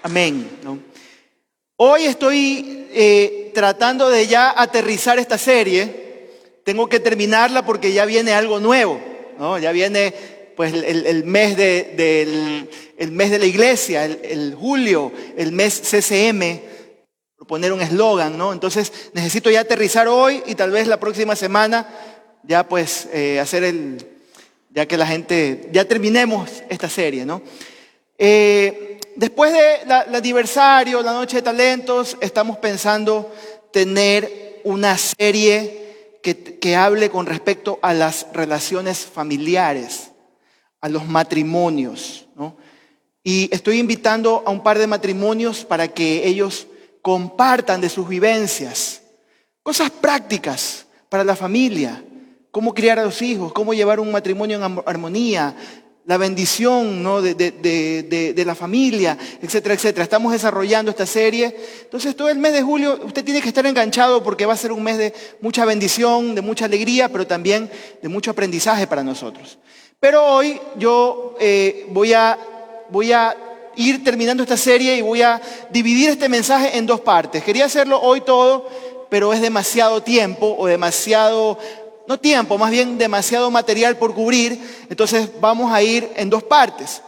Amén, ¿no? Hoy estoy tratando de ya aterrizar esta serie. Tengo que terminarla porque ya viene algo nuevo, ¿no? Ya viene pues el mes el mes de la iglesia, el julio, el mes CCM, por poner un eslogan, ¿no? Entonces necesito ya aterrizar hoy y tal vez la próxima semana ya pues ya que la gente, ya terminemos esta serie, ¿no? Después del aniversario, la Noche de Talentos, estamos pensando tener una serie que hable con respecto a las relaciones familiares, a los matrimonios, ¿no? Y estoy invitando a un par de matrimonios para que ellos compartan de sus vivencias, cosas prácticas para la familia, cómo criar a los hijos, cómo llevar un matrimonio en armonía, la bendición, ¿no? de la familia, etcétera, etcétera. Estamos desarrollando esta serie. Entonces, todo el mes de julio usted tiene que estar enganchado porque va a ser un mes de mucha bendición, de mucha alegría, pero también de mucho aprendizaje para nosotros. Pero hoy yo voy a ir terminando esta serie y voy a dividir este mensaje en dos partes. Quería hacerlo hoy todo, pero es demasiado tiempo o no tiempo, más bien demasiado material por cubrir, entonces vamos a ir en dos partes.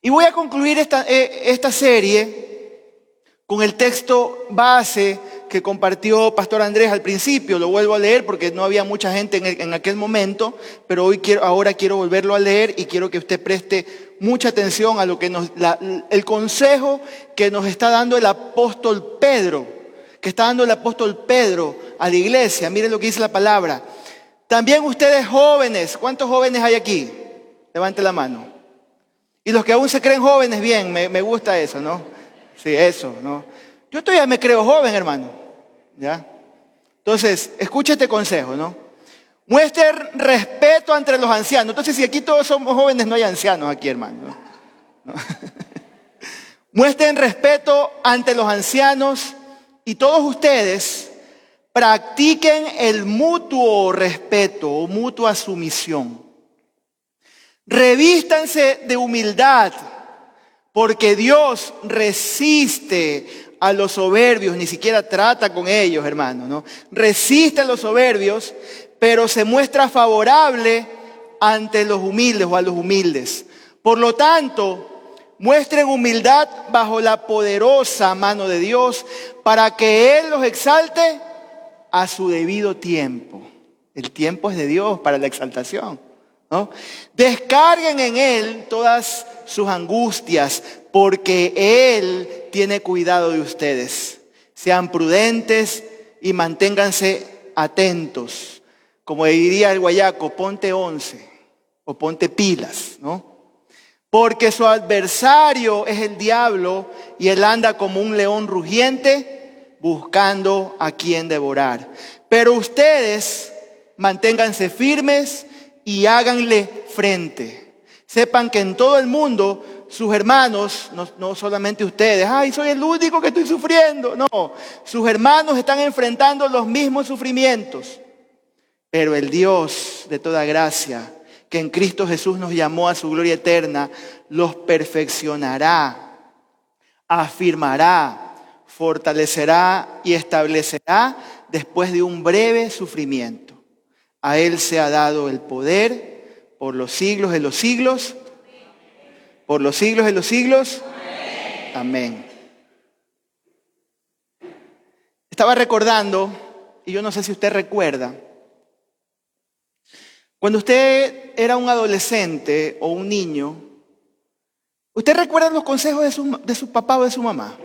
Y voy a concluir esta serie con el texto base que compartió Pastor Andrés al principio. Lo vuelvo a leer porque no había mucha gente en aquel momento, pero ahora quiero volverlo a leer y quiero que usted preste mucha atención a lo que el consejo que nos está dando el apóstol Pedro, a la iglesia. Miren lo que dice la palabra. También ustedes jóvenes, ¿cuántos jóvenes hay aquí? Levante la mano. Y los que aún se creen jóvenes, bien, me gusta eso, ¿no? Sí, eso, ¿no? Yo todavía me creo joven, hermano, ¿ya? Entonces, escucha este consejo, ¿no? Muestren respeto entre los ancianos. Entonces, si aquí todos somos jóvenes, no hay ancianos aquí, hermano, ¿no? Muestren respeto ante los ancianos y todos ustedes practiquen el mutuo respeto o mutua sumisión. Revístanse de humildad, porque Dios resiste a los soberbios, ni siquiera trata con ellos, hermano, ¿no? Resiste a los soberbios, pero se muestra favorable ante los humildes o a los humildes. Por lo tanto, muestren humildad bajo la poderosa mano de Dios para que Él los exalte a su debido tiempo. El tiempo es de Dios para la exaltación, ¿no? Descarguen en Él todas sus angustias porque Él tiene cuidado de ustedes. Sean prudentes y manténganse atentos. Como diría el guayaco, ponte 11 o ponte pilas, ¿no? Porque su adversario es el diablo y él anda como un león rugiente buscando a quien devorar. Pero ustedes manténganse firmes y háganle frente. Sepan que en todo el mundo sus hermanos, no solamente ustedes, ay, soy el único que estoy sufriendo. No, sus hermanos están enfrentando los mismos sufrimientos. Pero el Dios de toda gracia, que en Cristo Jesús nos llamó a su gloria eterna, los perfeccionará, afirmará, fortalecerá y establecerá después de un breve sufrimiento. A Él se ha dado el poder por los siglos de los siglos. Por los siglos de los siglos. Amén. Estaba recordando, y yo no sé si usted recuerda, cuando usted era un adolescente o un niño, ¿usted recuerda los consejos de su papá o de su mamá?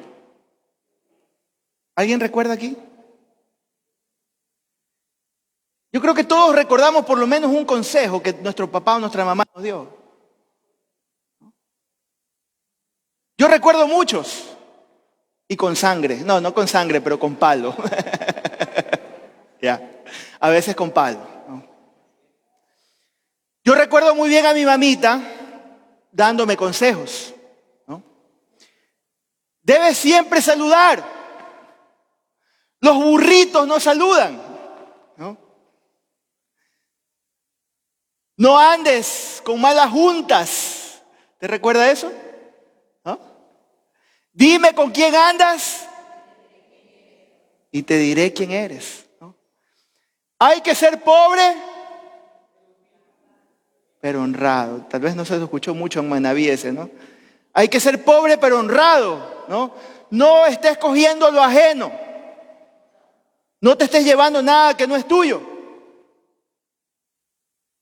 ¿Alguien recuerda aquí? Yo creo que todos recordamos por lo menos un consejo que nuestro papá o nuestra mamá nos dio. Yo recuerdo muchos. Y con sangre. No con sangre, pero con palo. Ya. A veces con palo, ¿no? Yo recuerdo muy bien a mi mamita dándome consejos, ¿no? Debes siempre saludar. Los burritos no saludan, ¿no? No andes con malas juntas. ¿Te recuerda eso? ¿No? Dime con quién andas y te diré quién eres, ¿no? Hay que ser pobre, pero honrado. Tal vez no se lo escuchó mucho en Manaví ese, ¿no? Hay que ser pobre, pero honrado, ¿no? No estés cogiendo lo ajeno. No te estés llevando nada que no es tuyo.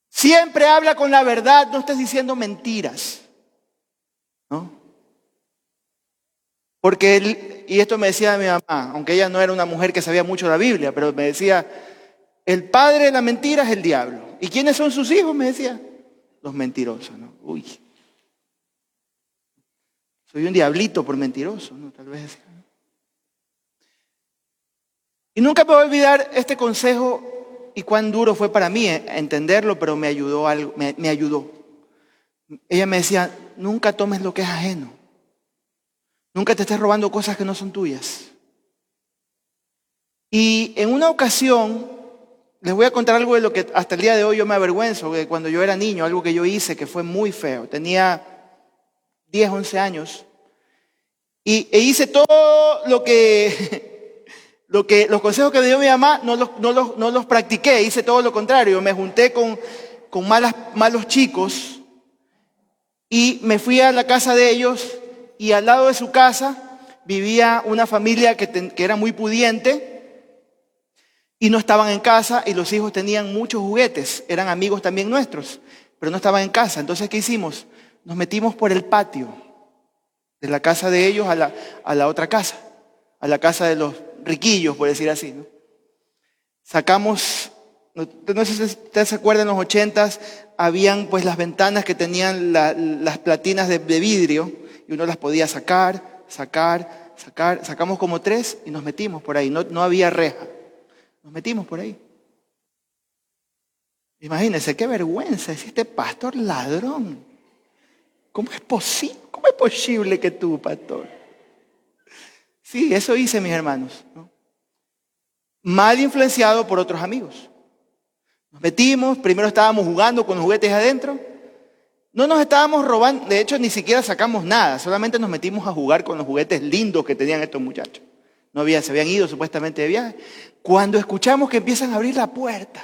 Siempre habla con la verdad, no estés diciendo mentiras, ¿no? Porque él, y esto me decía mi mamá, aunque ella no era una mujer que sabía mucho la Biblia, pero me decía, el padre de la mentira es el diablo. ¿Y quiénes son sus hijos? Me decía, los mentirosos, ¿no? Uy, soy un diablito por mentiroso, ¿no? Tal vez decía. Y nunca me voy a olvidar este consejo y cuán duro fue para mí entenderlo, pero me ayudó algo, me ayudó. Ella me decía, nunca tomes lo que es ajeno. Nunca te estés robando cosas que no son tuyas. Y en una ocasión, les voy a contar algo de lo que hasta el día de hoy yo me avergüenzo, de cuando yo era niño, algo que yo hice que fue muy feo. Tenía 10, 11 años. E hice todo lo que, los consejos que me dio mi mamá, no los practiqué, hice todo lo contrario. Me junté con malos chicos y me fui a la casa de ellos y al lado de su casa vivía una familia que era muy pudiente y no estaban en casa y los hijos tenían muchos juguetes, eran amigos también nuestros, pero no estaban en casa. Entonces, ¿qué hicimos? Nos metimos por el patio de la casa de ellos a la otra casa, a la casa de los riquillos, por decir así, ¿no? Sacamos, no sé si ustedes se acuerdan, en los 80s, habían pues las ventanas que tenían las platinas de vidrio y uno las podía sacar. Sacamos como 3 y nos metimos por ahí, no había reja. Nos metimos por ahí. Imagínense, qué vergüenza, es este pastor ladrón. ¿Cómo es posible que tú, pastor? Sí, eso hice, mis hermanos, ¿no? Mal influenciado por otros amigos. Nos metimos, primero estábamos jugando con los juguetes adentro. No nos estábamos robando, de hecho ni siquiera sacamos nada, solamente nos metimos a jugar con los juguetes lindos que tenían estos muchachos. Se habían ido supuestamente de viaje. Cuando escuchamos que empiezan a abrir la puerta,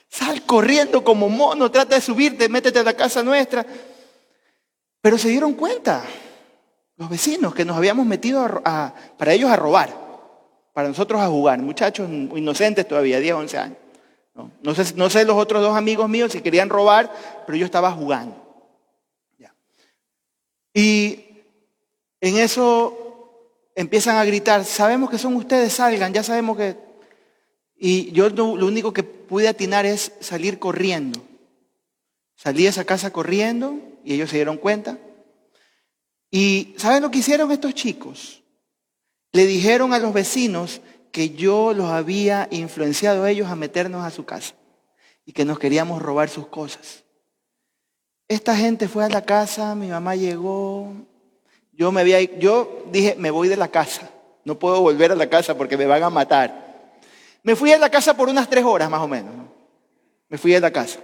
sal corriendo como mono, trata de subirte, métete a la casa nuestra. Pero se dieron cuenta los vecinos que nos habíamos metido para ellos a robar, para nosotros a jugar, muchachos inocentes todavía, 10, 11 años. No sé los otros 2 amigos míos si querían robar, pero yo estaba jugando. Ya. Y en eso empiezan a gritar, sabemos que son ustedes, salgan, ya sabemos que... Y yo lo único que pude atinar es salir corriendo. Salí de esa casa corriendo y ellos se dieron cuenta. ¿Y saben lo que hicieron estos chicos? Le dijeron a los vecinos que yo los había influenciado a ellos a meternos a su casa y que nos queríamos robar sus cosas. Esta gente fue a la casa, mi mamá llegó, yo dije, me voy de la casa, no puedo volver a la casa porque me van a matar. Me fui a la casa por unas 3 horas más o menos, ¿no? Me fui a la casa.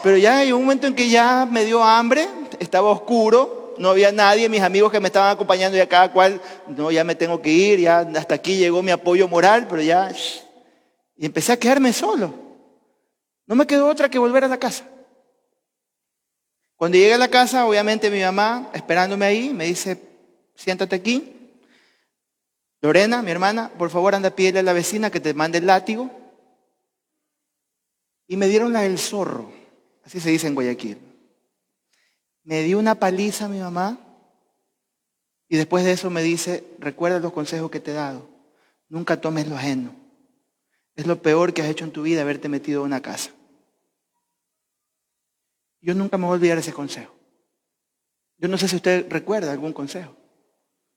Pero ya hay un momento en que ya me dio hambre, estaba oscuro, no había nadie, mis amigos que me estaban acompañando ya cada cual, no, ya me tengo que ir, ya hasta aquí llegó mi apoyo moral, pero ya... Y empecé a quedarme solo. No me quedó otra que volver a la casa. Cuando llegué a la casa, obviamente mi mamá, esperándome ahí, me dice, siéntate aquí. Lorena, mi hermana, por favor anda a pedirle a la vecina que te mande el látigo. Y me dieron el zorro, así se dice en Guayaquil. Me dio una paliza mi mamá y después de eso me dice, recuerda los consejos que te he dado, nunca tomes lo ajeno. Es lo peor que has hecho en tu vida haberte metido en una casa. Yo nunca me voy a olvidar ese consejo. Yo no sé si usted recuerda algún consejo,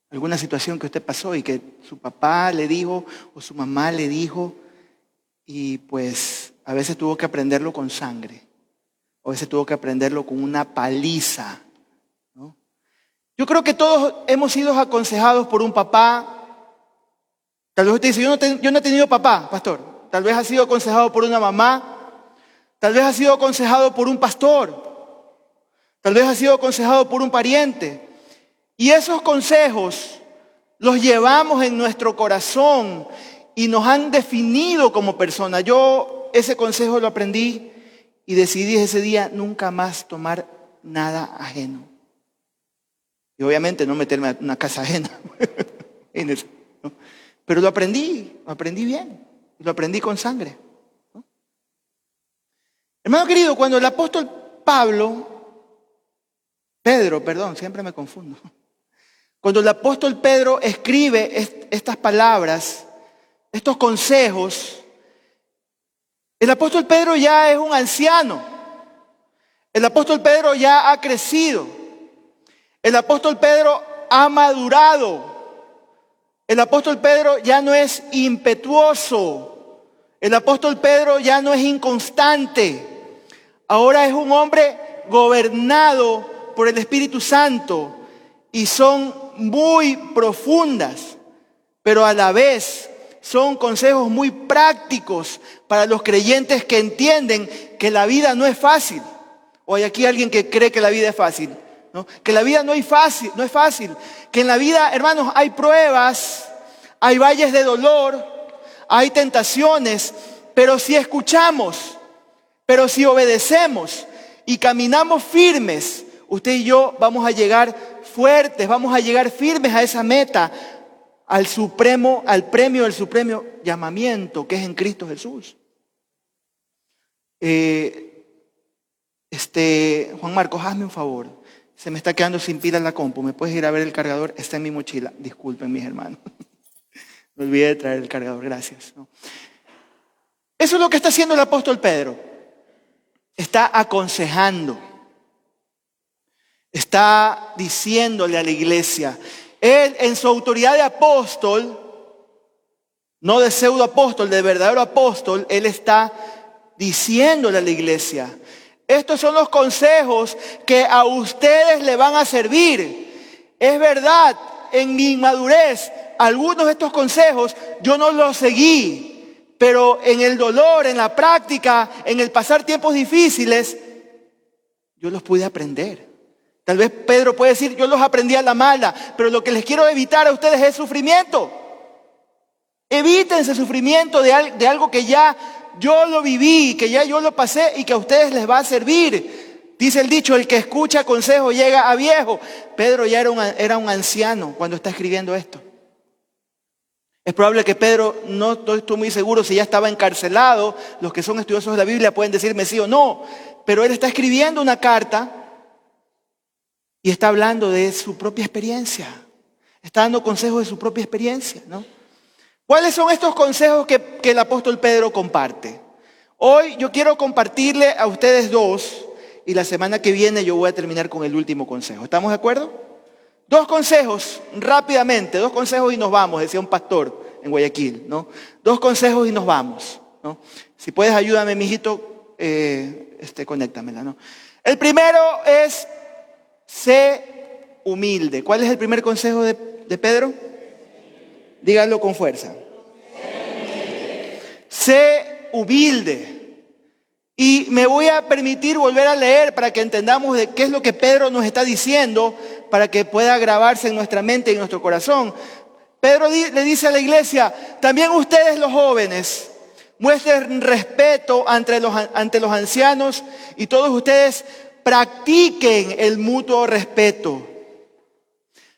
alguna situación que usted pasó y que su papá le dijo o su mamá le dijo y pues a veces tuvo que aprenderlo con sangre, a veces tuvo que aprenderlo con una paliza, ¿no? Yo creo que todos hemos sido aconsejados por un papá. Tal vez usted dice, yo no he tenido papá, pastor. Tal vez ha sido aconsejado por una mamá, tal vez ha sido aconsejado por un pastor, Tal vez has sido aconsejado por un pariente. Y esos consejos los llevamos en nuestro corazón y nos han definido como persona. Yo ese consejo lo aprendí y decidí ese día nunca más tomar nada ajeno. Y obviamente no meterme a una casa ajena. ¿No? Pero lo aprendí bien. Lo aprendí con sangre, ¿no? Hermano querido, cuando el apóstol Pedro, siempre me confundo. Cuando el apóstol Pedro escribe estas palabras, estos consejos, el apóstol Pedro ya es un anciano. El apóstol Pedro ya ha crecido. El apóstol Pedro ha madurado. El apóstol Pedro ya no es impetuoso. El apóstol Pedro ya no es inconstante. Ahora es un hombre gobernado por el Espíritu Santo y son muy profundas, pero a la vez son consejos muy prácticos para los creyentes que entienden que la vida no es fácil. ¿O hay aquí alguien que cree que la vida es fácil? ¿No? Que la vida no es fácil. Que en la vida, hermanos, hay pruebas, hay valles de dolor, hay tentaciones, pero si escuchamos, pero si obedecemos y caminamos firmes, usted y yo vamos a llegar fuertes, vamos a llegar firmes a esa meta, al premio del supremo llamamiento que es en Cristo Jesús. Juan Marcos, hazme un favor. Se me está quedando sin pila la compu. ¿Me puedes ir a ver el cargador? Está en mi mochila. Disculpen, mis hermanos. Me olvidé de traer el cargador. Gracias. ¿No? Eso es lo que está haciendo el apóstol Pedro. Está aconsejando. Está diciéndole a la iglesia. Él, en su autoridad de apóstol, no de pseudo apóstol, de verdadero apóstol, él está diciéndole a la iglesia: estos son los consejos que a ustedes le van a servir. Es verdad, en mi inmadurez, algunos de estos consejos yo no los seguí, pero en el dolor, en la práctica, en el pasar tiempos difíciles, yo los pude aprender. Tal vez Pedro puede decir, yo los aprendí a la mala, pero lo que les quiero evitar a ustedes es sufrimiento. Evítense sufrimiento de algo que ya yo lo viví, que ya yo lo pasé y que a ustedes les va a servir. Dice el dicho, el que escucha consejo llega a viejo. Pedro ya era un anciano cuando está escribiendo esto. Es probable que Pedro, no estoy muy seguro si ya estaba encarcelado. Los que son estudiosos de la Biblia pueden decirme sí o no. Pero él está escribiendo una carta y está hablando de su propia experiencia. Está dando consejos de su propia experiencia, ¿no? ¿Cuáles son estos consejos que el apóstol Pedro comparte? Hoy yo quiero compartirle a ustedes dos y la semana que viene yo voy a terminar con el último consejo. ¿Estamos de acuerdo? Dos consejos, rápidamente, dos consejos y nos vamos, decía un pastor en Guayaquil, ¿no? Dos consejos y nos vamos, ¿no? Si puedes ayúdame, mijito, conéctamela, ¿no? El primero es, sé humilde. ¿Cuál es el primer consejo de Pedro? Díganlo con fuerza. Sé humilde. Y me voy a permitir volver a leer para que entendamos de qué es lo que Pedro nos está diciendo, para que pueda grabarse en nuestra mente y en nuestro corazón. Pedro le dice a la iglesia, también ustedes los jóvenes, muestren respeto ante los ancianos y todos ustedes practiquen el mutuo respeto.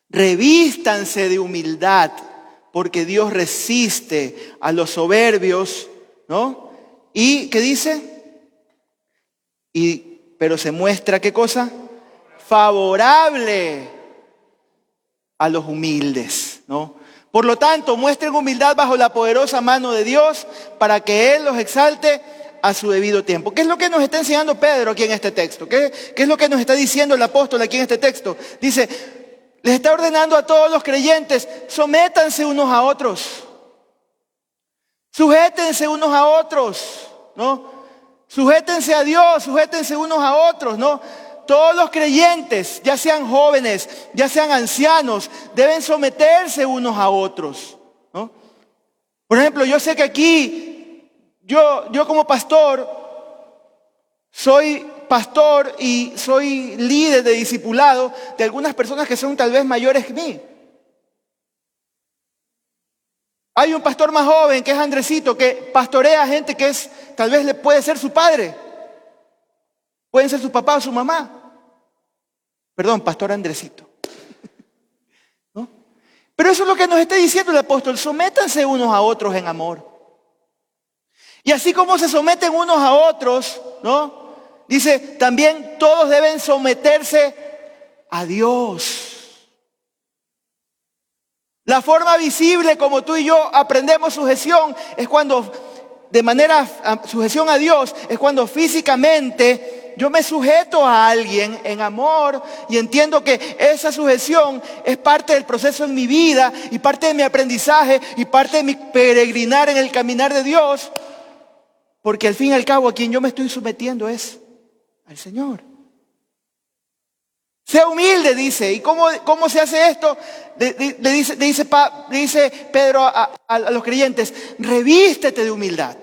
Revístanse de humildad, porque Dios resiste a los soberbios, ¿no? ¿Y qué dice? Pero se muestra, ¿qué cosa? Favorable a los humildes, ¿no? Por lo tanto, muestren humildad bajo la poderosa mano de Dios para que Él los exalte a su debido tiempo. ¿Qué es lo que nos está enseñando Pedro aquí en este texto? ¿Qué es lo que nos está diciendo el apóstol aquí en este texto? Dice, les está ordenando a todos los creyentes, sométanse unos a otros. Sujétense unos a otros, ¿no? Sujétense a Dios, sujétense unos a otros, ¿no? Todos los creyentes, ya sean jóvenes, ya sean ancianos, deben someterse unos a otros, ¿no? Por ejemplo, yo sé que aquí, yo como pastor, soy pastor y soy líder de discipulado de algunas personas que son tal vez mayores que mí. Hay un pastor más joven que es Andresito, que pastorea a gente que tal vez le puede ser su padre. Pueden ser su papá o su mamá. Perdón, pastor Andresito. ¿No? Pero eso es lo que nos está diciendo el apóstol. Sométanse unos a otros en amor. Y así como se someten unos a otros, ¿no? Dice, también todos deben someterse a Dios. La forma visible como tú y yo aprendemos sujeción es cuando, sujeción a Dios, es cuando físicamente yo me sujeto a alguien en amor y entiendo que esa sujeción es parte del proceso en mi vida y parte de mi aprendizaje y parte de mi peregrinar en el caminar de Dios, porque al fin y al cabo a quien yo me estoy sometiendo es al Señor. Sea humilde, dice. ¿Y cómo se hace esto? Le dice Pedro a los creyentes, revístete de humildad.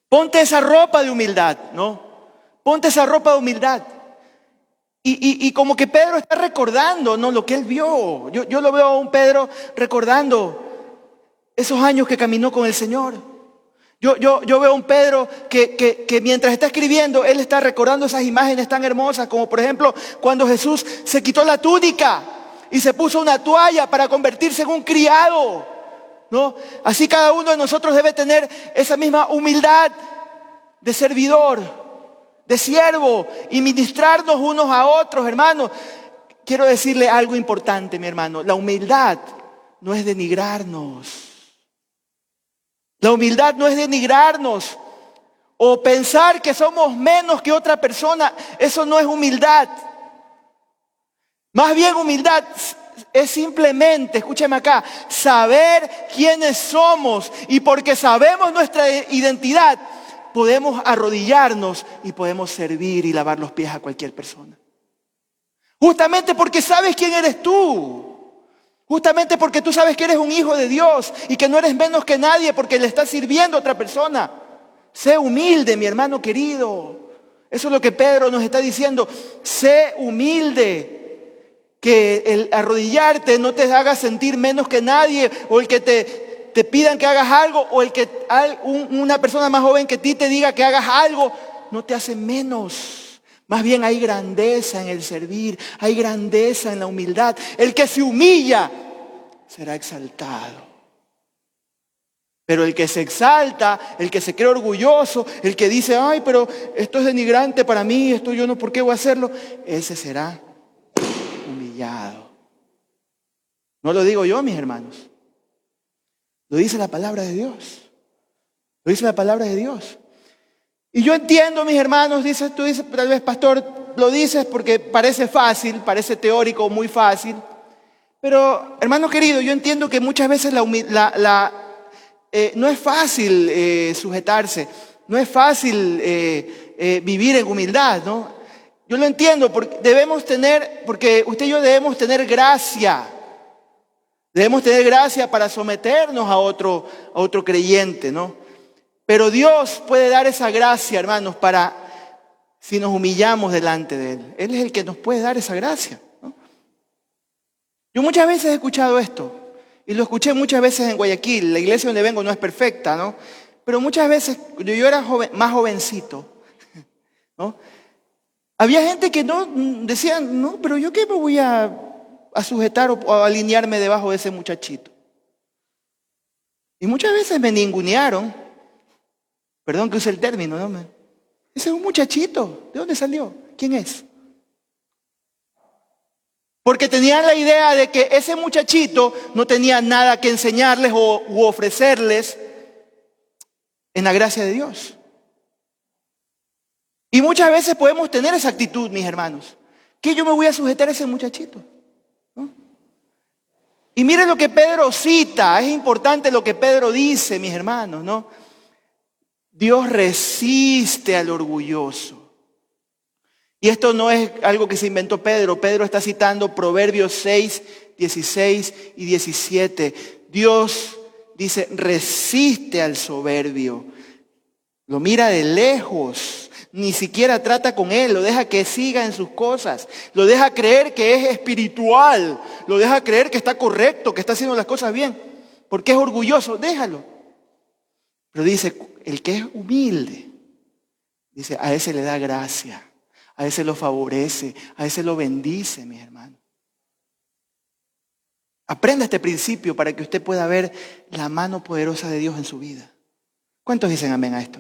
Ponte esa ropa de humildad, ¿no? Ponte esa ropa de humildad. Y como que Pedro está recordando, ¿no? Lo que él vio. Yo lo veo a un Pedro recordando esos años que caminó con el Señor. Yo veo a un Pedro que mientras está escribiendo, él está recordando esas imágenes tan hermosas, como por ejemplo cuando Jesús se quitó la túnica y se puso una toalla para convertirse en un criado, ¿no? Así cada uno de nosotros debe tener esa misma humildad de servidor, de siervo y ministrarnos unos a otros, hermanos. Quiero decirle algo importante, mi hermano. La humildad no es denigrarnos. La humildad no es denigrarnos o pensar que somos menos que otra persona. Eso no es humildad. Más bien humildad es simplemente, escúchame acá, saber quiénes somos. Y porque sabemos nuestra identidad, podemos arrodillarnos y podemos servir y lavar los pies a cualquier persona. Justamente porque sabes quién eres tú. Justamente porque tú sabes que eres un hijo de Dios y que no eres menos que nadie porque le estás sirviendo a otra persona. Sé humilde, mi hermano querido. Eso es lo que Pedro nos está diciendo. Sé humilde. Que el arrodillarte no te haga sentir menos que nadie, o el que te pidan que hagas algo, o el que una persona más joven que ti te diga que hagas algo, no te hace menos. Más bien hay grandeza en el servir, hay grandeza en la humildad. El que se humilla será exaltado. Pero el que se exalta, el que se cree orgulloso, el que dice, ay, pero esto es denigrante para mí, esto yo no, ¿por qué voy a hacerlo? Ese será humillado. No lo digo yo, mis hermanos. Lo dice la palabra de Dios. Lo dice la palabra de Dios. Y yo entiendo, mis hermanos, tú dices, tal vez, pastor, lo dices porque parece fácil, parece teórico, muy fácil. Pero, hermano querido, yo entiendo que muchas veces no es fácil sujetarse, no es fácil vivir en humildad, ¿no? Yo lo entiendo, porque usted y yo debemos tener gracia. Debemos tener gracia para someternos a otro creyente, ¿no? Pero Dios puede dar esa gracia, hermanos, si nos humillamos delante de Él. Él es el que nos puede dar esa gracia, ¿no? Yo muchas veces he escuchado esto, y lo escuché muchas veces en Guayaquil. La iglesia donde vengo no es perfecta, ¿no? Pero muchas veces, yo era más jovencito, ¿no? Había gente que no decía, no, pero yo qué me voy a sujetar o a alinearme debajo de ese muchachito. Y muchas veces me ningunearon. Perdón que use el término, ¿no? Ese es un muchachito. ¿De dónde salió? ¿Quién es? Porque tenían la idea de que ese muchachito no tenía nada que enseñarles u ofrecerles en la gracia de Dios. Y muchas veces podemos tener esa actitud, mis hermanos. ¿Qué yo me voy a sujetar a ese muchachito? ¿No? Y miren lo que Pedro cita. Es importante lo que Pedro dice, mis hermanos, ¿no? Dios resiste al orgulloso. Y esto no es algo que se inventó Pedro. Pedro está citando Proverbios 6, 16 y 17. Dios dice, resiste al soberbio. Lo mira de lejos. ni siquiera trata con él, lo deja que siga en sus cosas, lo deja creer que es espiritual, lo deja creer que está correcto, que está haciendo las cosas bien, porque es orgulloso, déjalo. Pero dice, el que es humilde, dice, a ese le da gracia, a ese lo favorece, a ese lo bendice, mis hermanos. Aprenda este principio para que usted pueda ver la mano poderosa de Dios en su vida. ¿Cuántos dicen amén a esto?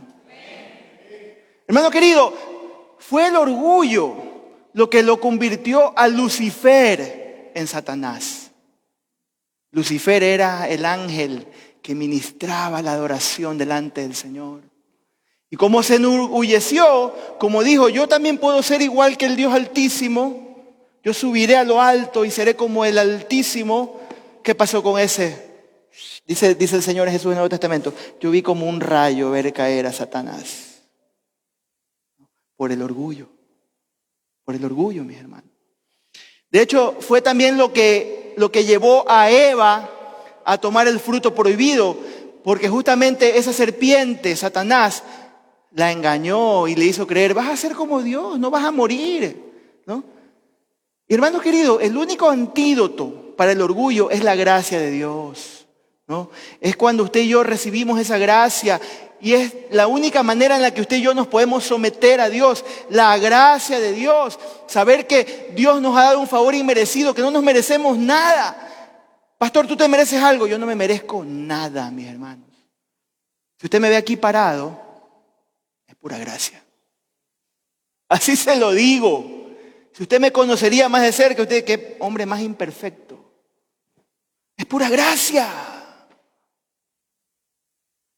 Hermano querido, fue el orgullo lo que lo convirtió a Lucifer en Satanás. Lucifer era el ángel que ministraba la adoración delante del Señor. Y como se enorgulleció, como dijo, yo también puedo ser igual que el Dios Altísimo, yo subiré a lo alto y seré como el Altísimo. ¿Qué pasó con ese? Dice el Señor Jesús en el Nuevo Testamento, yo vi como un rayo ver caer a Satanás. Por el orgullo, mis hermanos. De hecho, fue también lo que llevó a Eva a tomar el fruto prohibido, porque justamente esa serpiente, Satanás, la engañó y le hizo creer, vas a ser como Dios, no vas a morir, ¿no? Y hermanos queridos, el único antídoto para el orgullo es la gracia de Dios, ¿no? Es cuando usted y yo recibimos esa gracia. Y es la única manera en la que usted y yo nos podemos someter a Dios, la gracia de Dios. Saber que Dios nos ha dado un favor inmerecido, que no nos merecemos nada. Pastor, ¿tú te mereces algo? Yo no me merezco nada, mis hermanos. Si usted me ve aquí parado, es pura gracia. Así se lo digo. Si usted me conocería más de cerca, usted, qué hombre más imperfecto. Es pura gracia.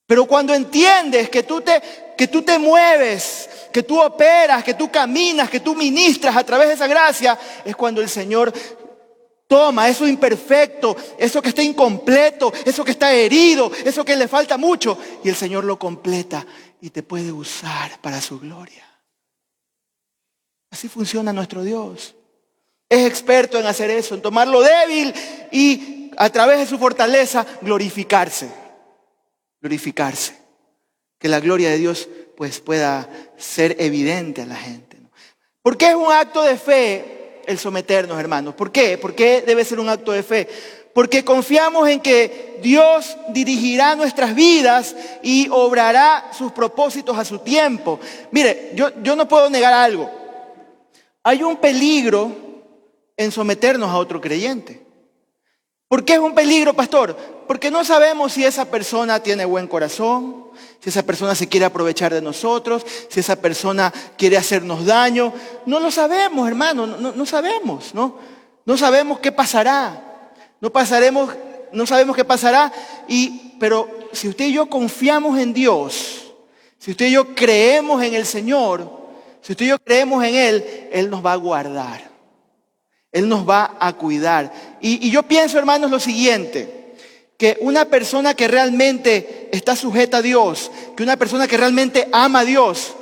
Pero cuando entiendes que tú te mueves, que tú operas, que tú caminas, que tú ministras a través de esa gracia, es cuando el Señor toma eso imperfecto, eso que está incompleto, eso que está herido, eso que le falta mucho, y el Señor lo completa y te puede usar para su gloria. Así funciona nuestro Dios. Es experto en hacer eso, en tomar lo débil y a través de su fortaleza glorificarse. Que la gloria de Dios pues pueda ser evidente a la gente, ¿no? ¿Por qué es un acto de fe el someternos, hermanos? ¿Por qué? ¿Por qué debe ser un acto de fe? Porque confiamos en que Dios dirigirá nuestras vidas y obrará sus propósitos a su tiempo. Mire, yo no puedo negar algo. Hay un peligro en someternos a otro creyente. ¿Por qué es un peligro, pastor? Porque no sabemos si esa persona tiene buen corazón, si esa persona se quiere aprovechar de nosotros, si esa persona quiere hacernos daño. No lo sabemos, hermano, no sabemos, ¿no? No sabemos qué pasará. No sabemos qué pasará. Pero si usted y yo confiamos en Dios, si usted y yo creemos en el Señor, si usted y yo creemos en Él nos va a guardar. Él nos va a cuidar. Y yo pienso, hermanos, lo siguiente, que una persona que realmente está sujeta a Dios, que una persona que realmente ama a Dios,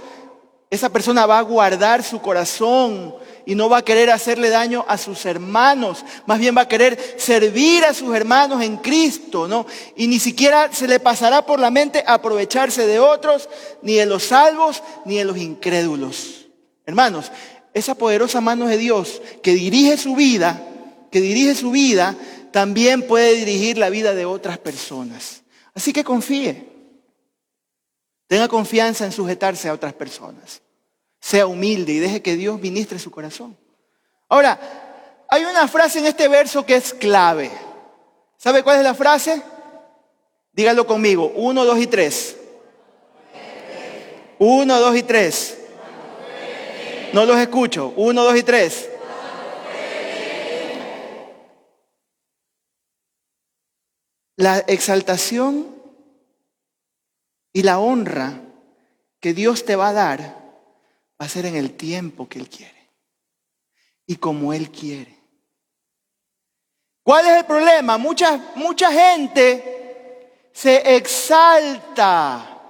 esa persona va a guardar su corazón y no va a querer hacerle daño a sus hermanos, más bien va a querer servir a sus hermanos en Cristo, ¿no? Y ni siquiera se le pasará por la mente aprovecharse de otros, ni de los salvos, ni de los incrédulos. Hermanos, esa poderosa mano de Dios que dirige su vida, también puede dirigir la vida de otras personas. Así que confíe. Tenga confianza en sujetarse a otras personas. Sea humilde y deje que Dios ministre su corazón. Ahora, hay una frase en este verso que es clave. ¿Sabe cuál es la frase? Dígalo conmigo. 1, 2 y 3. 1, 2 y 3. No los escucho. 1, 2 y 3. La exaltación y la honra que Dios te va a dar va a ser en el tiempo que Él quiere y como Él quiere. ¿Cuál es el problema? Mucha gente se exalta,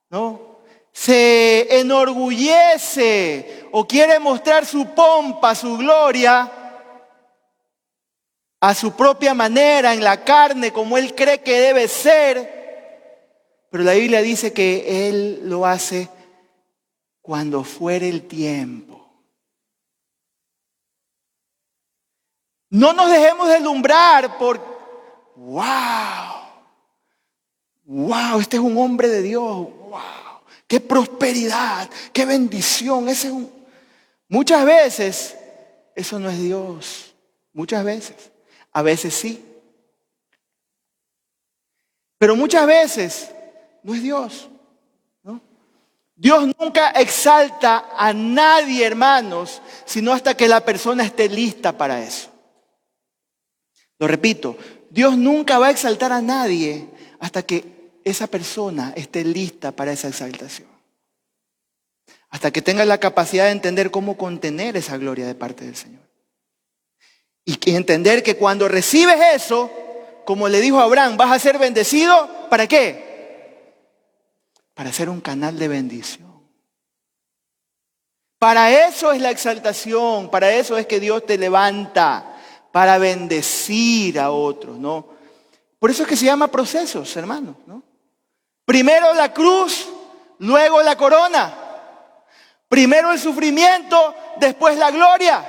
¿no? Se enorgullece o quiere mostrar su pompa, su gloria a su propia manera, en la carne, como él cree que debe ser. Pero la Biblia dice que Él lo hace cuando fuere el tiempo. No nos dejemos deslumbrar por, wow, este es un hombre de Dios, wow, qué prosperidad, qué bendición. Muchas veces eso no es Dios, muchas veces, a veces sí. Pero muchas veces no es Dios, ¿no? Dios nunca exalta a nadie, hermanos, sino hasta que la persona esté lista para eso. Lo repito, Dios nunca va a exaltar a nadie hasta que esa persona esté lista para esa exaltación. Hasta que tenga la capacidad de entender cómo contener esa gloria de parte del Señor. Y entender que cuando recibes eso, como le dijo a Abraham, vas a ser bendecido, ¿para qué? Para ser un canal de bendición. Para eso es la exaltación, para eso es que Dios te levanta, para bendecir a otros, ¿no? Por eso es que se llama procesos, hermanos, ¿no? Primero la cruz, luego la corona. Primero el sufrimiento, después la gloria.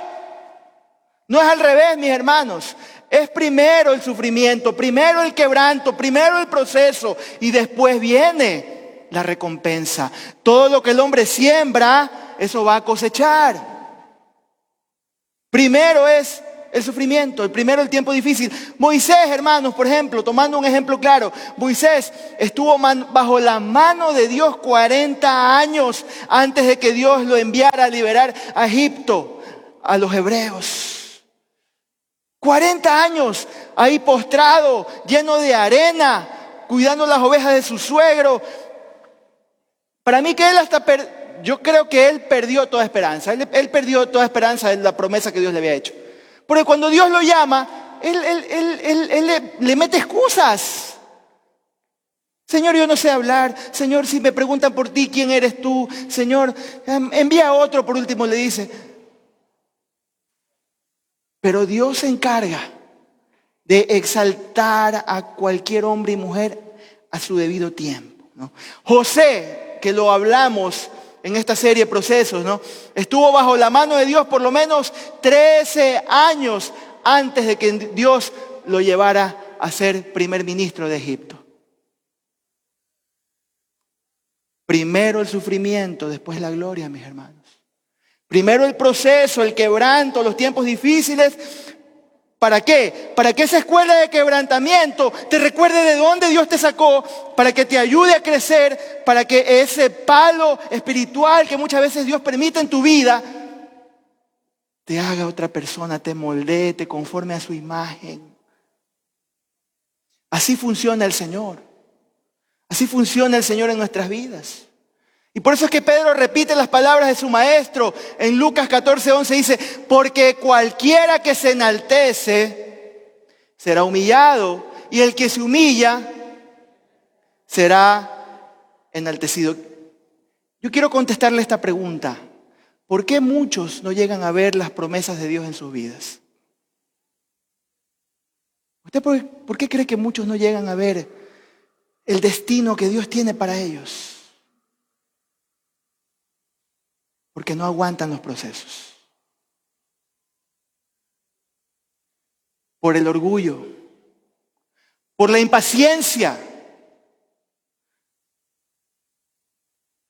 No es al revés, mis hermanos. Es primero el sufrimiento, primero el quebranto, primero el proceso y después viene la recompensa. Todo lo que el hombre siembra, eso va a cosechar. Primero es el sufrimiento, primero el tiempo difícil. Moisés, hermanos, por ejemplo, tomando un ejemplo claro, Moisés estuvo bajo la mano de Dios 40 años antes de que Dios lo enviara a liberar a Egipto, a los hebreos. 40 años ahí postrado, lleno de arena, cuidando las ovejas de su suegro. Para mí que él yo creo que él perdió toda esperanza. Él perdió toda esperanza de la promesa que Dios le había hecho. Porque cuando Dios lo llama, él le mete excusas. Señor, yo no sé hablar. Señor, si me preguntan por ti, ¿quién eres tú? Señor, envía a otro, por último le dice. Pero Dios se encarga de exaltar a cualquier hombre y mujer a su debido tiempo, ¿no? José, que lo hablamos en esta serie de procesos, ¿no? Estuvo bajo la mano de Dios por lo menos 13 años antes de que Dios lo llevara a ser primer ministro de Egipto. Primero el sufrimiento, después la gloria, mis hermanos. Primero el proceso, el quebranto, los tiempos difíciles. ¿Para qué? Para que esa escuela de quebrantamiento te recuerde de dónde Dios te sacó, para que te ayude a crecer, para que ese palo espiritual que muchas veces Dios permite en tu vida, te haga otra persona, te moldee, te conforme a su imagen. Así funciona el Señor. Así funciona el Señor en nuestras vidas. Y por eso es que Pedro repite las palabras de su maestro. En Lucas 14:11 dice, porque cualquiera que se enaltece será humillado, y el que se humilla será enaltecido. Yo quiero contestarle esta pregunta. ¿Por qué muchos no llegan a ver las promesas de Dios en sus vidas? ¿Usted por qué cree que muchos no llegan a ver el destino que Dios tiene para ellos? Porque no aguantan los procesos. Por el orgullo. Por la impaciencia.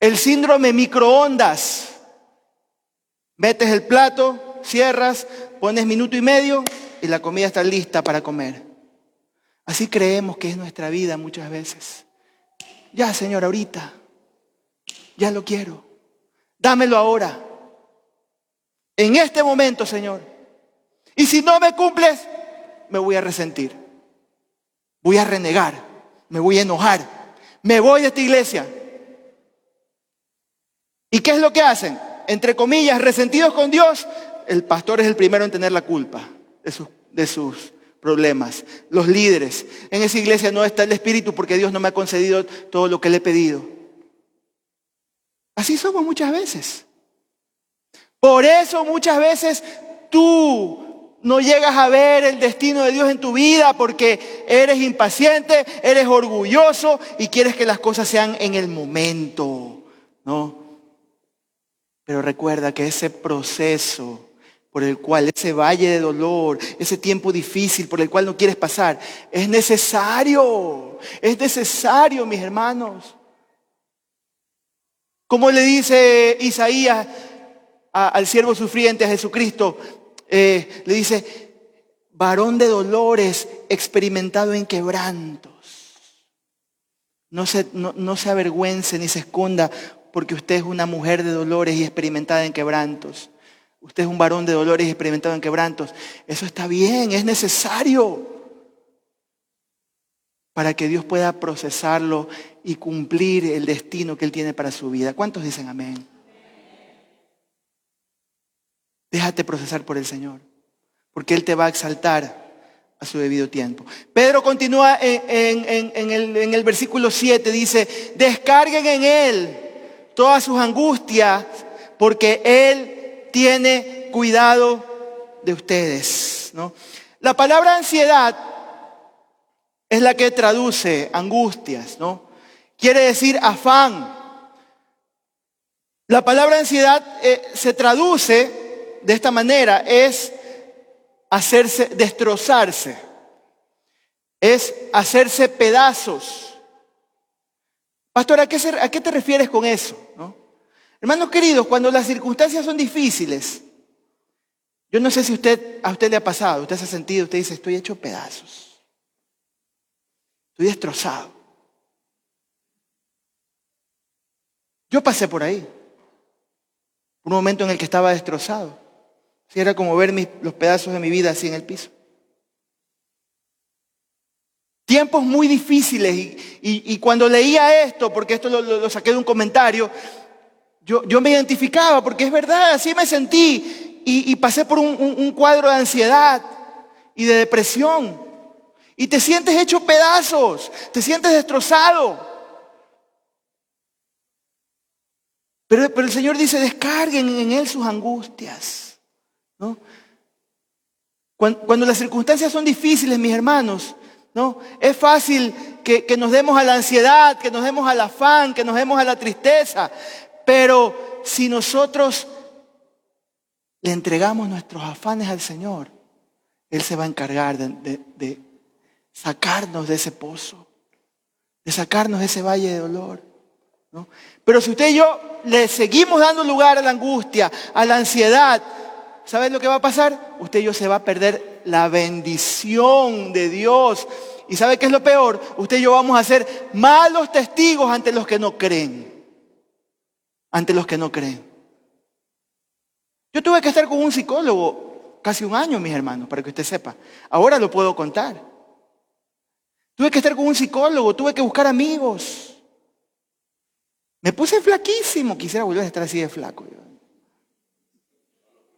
El síndrome microondas. Metes el plato, cierras, pones minuto y medio y la comida está lista para comer. Así creemos que es nuestra vida muchas veces. Ya, Señor, ahorita. Ya lo quiero. Dámelo ahora. En este momento, Señor. Y si no me cumples, me voy a resentir. Voy a renegar. Me voy a enojar. Me voy de esta iglesia. ¿Y qué es lo que hacen? Entre comillas, resentidos con Dios. El pastor es el primero en tener la culpa de sus problemas. Los líderes. En esa iglesia no está el Espíritu porque Dios no me ha concedido todo lo que le he pedido. Así somos muchas veces. Por eso muchas veces tú no llegas a ver el destino de Dios en tu vida porque eres impaciente, eres orgulloso y quieres que las cosas sean en el momento, ¿no? Pero recuerda que ese proceso por el cual, ese valle de dolor, ese tiempo difícil por el cual no quieres pasar, es necesario, mis hermanos. Como le dice Isaías al siervo sufriente, a Jesucristo, le dice, varón de dolores, experimentado en quebrantos. No se avergüence ni se esconda porque usted es una mujer de dolores y experimentada en quebrantos. Usted es un varón de dolores y experimentado en quebrantos. Eso está bien, es necesario para que Dios pueda procesarlo y cumplir el destino que Él tiene para su vida. ¿Cuántos dicen amén? Déjate procesar por el Señor, porque Él te va a exaltar a su debido tiempo. Pedro continúa en el versículo 7, dice, descarguen en Él todas sus angustias, porque Él tiene cuidado de ustedes, ¿no? La palabra ansiedad es la que traduce angustias, ¿no? Quiere decir afán. La palabra ansiedad se traduce de esta manera, es hacerse, destrozarse, es hacerse pedazos. Pastor, ¿a qué te refieres con eso, no? Hermanos queridos, cuando las circunstancias son difíciles, yo no sé si a usted le ha pasado, usted se ha sentido, usted dice, estoy hecho pedazos, estoy destrozado. Yo pasé por ahí, un momento en el que estaba destrozado. Sí, era como ver los pedazos de mi vida así en el piso. Tiempos muy difíciles y cuando leía esto, porque esto lo saqué de un comentario, yo me identificaba porque es verdad, así me sentí y pasé por un cuadro de ansiedad y de depresión. Y te sientes hecho pedazos, te sientes destrozado. Pero el Señor dice, descarguen en Él sus angustias, ¿no? Cuando las circunstancias son difíciles, mis hermanos, ¿no? Es fácil que nos demos a la ansiedad, que nos demos al afán, que nos demos a la tristeza. Pero si nosotros le entregamos nuestros afanes al Señor, Él se va a encargar de sacarnos de ese pozo, de sacarnos de ese valle de dolor, ¿no? Pero si usted y yo le seguimos dando lugar a la angustia, a la ansiedad, ¿sabes lo que va a pasar? Usted y yo se va a perder la bendición de Dios. ¿Y sabe qué es lo peor? Usted y yo vamos a ser malos testigos ante los que no creen. Ante los que no creen. Yo tuve que estar con un psicólogo casi un año, mis hermanos, para que usted sepa. Ahora lo puedo contar. Tuve que estar con un psicólogo, tuve que buscar amigos. Me puse flaquísimo, quisiera volver a estar así de flaco.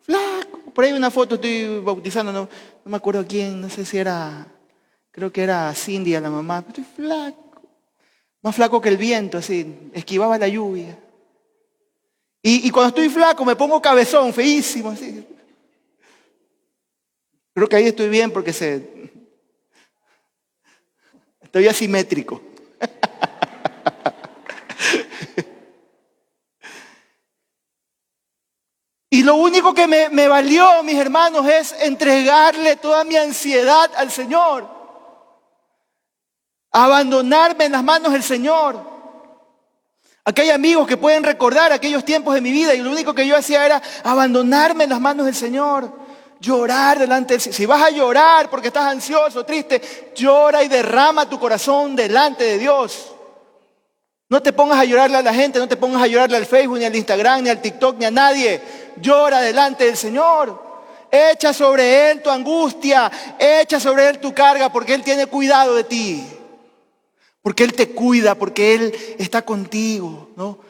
Flaco, por ahí una foto estoy bautizando, no me acuerdo quién, no sé si era, creo que era Cindy, a la mamá. Estoy flaco, más flaco que el viento, así, esquivaba la lluvia. Y cuando estoy flaco me pongo cabezón, feísimo, así. Creo que ahí estoy bien porque estoy asimétrico. Y lo único que me valió, mis hermanos, es entregarle toda mi ansiedad al Señor. Abandonarme en las manos del Señor. Aquí hay amigos que pueden recordar aquellos tiempos de mi vida y lo único que yo hacía era abandonarme en las manos del Señor. Llorar delante del Señor. Si vas a llorar porque estás ansioso, triste, llora y derrama tu corazón delante de Dios. No te pongas a llorarle a la gente, no te pongas a llorarle al Facebook, ni al Instagram, ni al TikTok, ni a nadie. Llora delante del Señor. Echa sobre Él tu angustia, echa sobre Él tu carga, porque Él tiene cuidado de ti. Porque Él te cuida, porque Él está contigo, ¿no?